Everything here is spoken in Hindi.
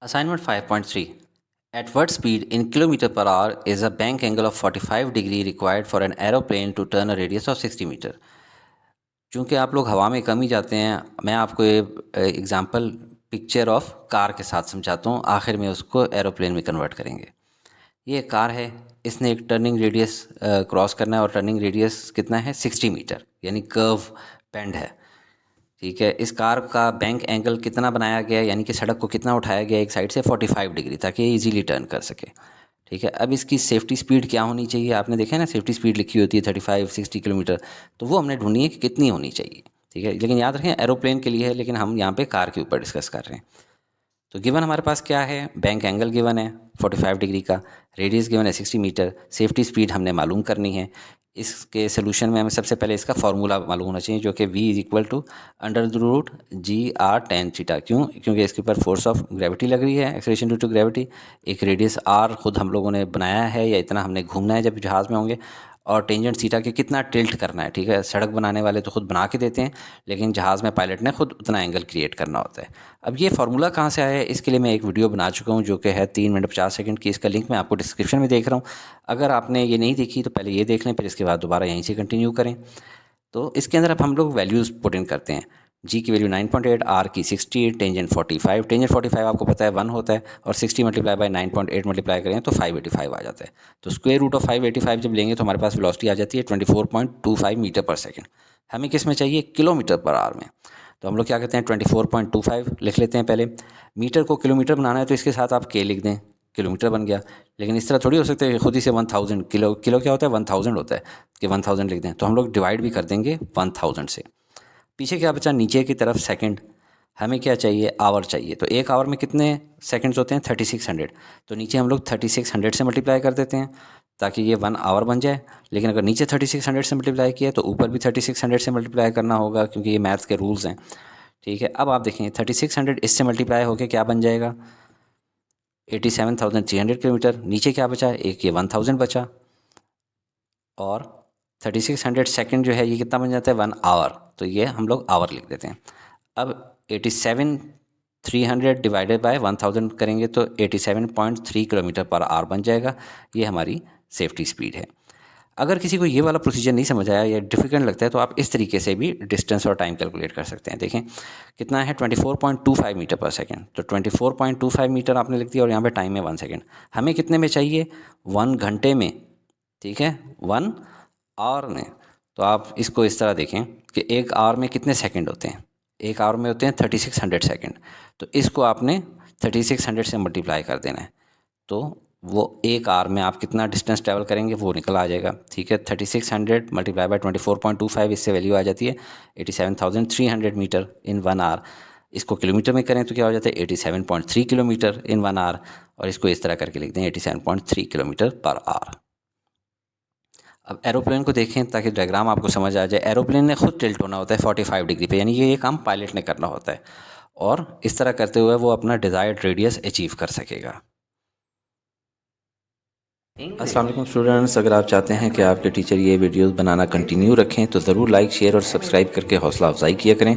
Assignment 5.3. At what speed in kilometer per hour is a bank angle of 45 degree required for an aeroplane to turn a radius of 60 meter? चूँकि आप लोग हवा में कम ही जाते हैं, मैं आपको ये एग्जांपल पिक्चर ऑफ कार के साथ समझाता हूँ, आखिर में उसको एरोप्लेन में कन्वर्ट करेंगे। ये कार है, इसने एक टर्निंग रेडियस क्रॉस करना है और टर्निंग रेडियस कितना है 60 मीटर, यानी कर्व बेंड है। ठीक है, इस कार का बैंक एंगल कितना बनाया गया है, यानी कि सड़क को कितना उठाया गया एक साइड से 45 डिग्री, ताकि ये इजीली टर्न कर सके। ठीक है, अब इसकी सेफ्टी स्पीड क्या होनी चाहिए, आपने देखा है ना सेफ्टी स्पीड लिखी होती है 35-60 किलोमीटर, तो वो हमने ढूंढनी है कि कितनी होनी चाहिए। ठीक है, लेकिन याद रखें एरोप्लेन के लिए है, लेकिन हम यहाँ पे कार के ऊपर डिस्कस कर रहे हैं। तो गिवन हमारे पास क्या है, बैंक एंगल गिवन है 45 डिग्री का, रेडियस गिवन है 60 मीटर, सेफ्टी स्पीड हमने मालूम करनी है। इसके सोल्यूशन में हमें सबसे पहले इसका फार्मूला मालूम होना चाहिए, जो कि v is equal to √g/r tan theta. क्यों? क्योंकि इसके ऊपर फोर्स ऑफ ग्रेविटी लग रही है, एक्सेलरेशन ड्यू टू ग्रेविटी। एक रेडियस r खुद हम लोगों ने बनाया है, या इतना हमने घूमना है जब जहाज़ में होंगे, और टेंजेंट थीटा के कितना टिल्ट करना है। ठीक है, सड़क बनाने वाले तो खुद बना के देते हैं, लेकिन जहाज़ में पायलट ने खुद उतना एंगल क्रिएट करना होता है। अब ये फार्मूला कहाँ से आया है, इसके लिए मैं एक वीडियो बना चुका हूँ, जो कि है 3 मिनट 50 सेकंड की। इसका लिंक मैं आपको डिस्क्रिप्शन में देख रहा हूँ। अगर आपने ये नहीं देखी तो पहले ये देख लें, फिर इसके बाद दोबारा यहीं से कंटिन्यू करें। तो इसके अंदर अब हम लोग वैल्यूज़ पुट इन करते हैं। जी की वैल्यू 9.8, आर की 60, टेंजेंट 45। टेंजेंट 45 आपको पता है 1 होता है, और 60 मल्टीप्लाई बाय 9.8 मल्टीप्लाई करें तो 585 आ जाता है। तो स्क्वायर रूट ऑफ 585 जब लेंगे तो हमारे पास वेलोसिटी आ जाती है 24.25 मीटर पर सेकंड। हमें किस में चाहिए, किलोमीटर पर आवर में। तो हम लोग क्या कहते हैं, 24.25 लिख लेते हैं पहले। मीटर को किलोमीटर बनाना है तो इसके साथ आप के लिख दें, किलोमीटर बन गया। लेकिन इस तरह थोड़ी हो सकता है खुद ही से 1000 किलो, किलो क्या होता है 1000 होता है, कि 1000 लिख दें। तो हम लोग डिवाइड भी कर देंगे 1000 से। पीछे क्या बचा, नीचे की तरफ सेकंड। हमें क्या चाहिए, आवर चाहिए। तो एक आवर में कितने सेकंड्स होते हैं, 3600। तो नीचे हम लोग 3600 से मल्टीप्लाई कर देते हैं, ताकि ये 1 आवर बन जाए। लेकिन अगर नीचे 3600 से मल्टीप्लाई किया तो ऊपर भी 3600 से मल्टीप्लाई करना होगा, क्योंकि ये मैथ्स के रूल्स हैं। ठीक है, अब आप देखें 3600 इससे मल्टीप्लाई होकर क्या बन जाएगा, 87,300 किलोमीटर। नीचे क्या बचा, एक ये 1000 बचा, और 3600 सेकंड जो है ये कितना बन जाता है, 1 आवर। तो ये हम लोग आवर लिख देते हैं। अब 87,300 डिवाइडेड बाय 1000 करेंगे तो 87.3 किलोमीटर पर आवर बन जाएगा। ये हमारी सेफ्टी स्पीड है। अगर किसी को ये वाला प्रोसीजर नहीं समझ आया या डिफिकल्ट लगता है तो आप इस तरीके से भी डिस्टेंस और टाइम कैलकुलेट कर सकते हैं। देखें कितना है, 24.25 मीटर पर सेकंड। तो 24.25 मीटर आपने लिख दिया, और यहाँ पे टाइम है 1 सेकंड। हमें कितने में चाहिए, 1 घंटे में। ठीक है, 1 आवर में। तो आप इसको इस तरह देखें कि एक आवर में कितने सेकंड होते हैं, एक आवर में होते हैं 3600 सेकंड। तो इसको आपने 3600 से मल्टीप्लाई कर देना है, तो वो एक आवर में आप कितना डिस्टेंस ट्रैवल करेंगे वो निकल आ जाएगा। ठीक है, 3600 मल्टीप्लाई बाय 24.25, इससे वैल्यू आ जाती है 87,300 मीटर इन 1 आवर। इसको किलोमीटर में करें तो क्या हो जाता है, 87.3 किलोमीटर इन 1 आवर। और इसको इस तरह करके लिख दें 87.3 किलोमीटर पर आवर। अब एरोप्लेन को देखें ताकि डायग्राम आपको समझ आ जाए। एरोप्लेन ने खुद टिल्ट होना होता है 45 डिग्री पे, यानी ये काम पायलट ने करना होता है, और इस तरह करते हुए वो अपना डिज़ायर्ड रेडियस अचीव कर सकेगा। अस्सलाम वालेकुम स्टूडेंट्स, अगर आप चाहते हैं कि आपके टीचर ये वीडियोस बनाना कंटिन्यू रखें तो ज़रूर लाइक, शेयर और सब्सक्राइब करके हौसला अफजाई किया करें।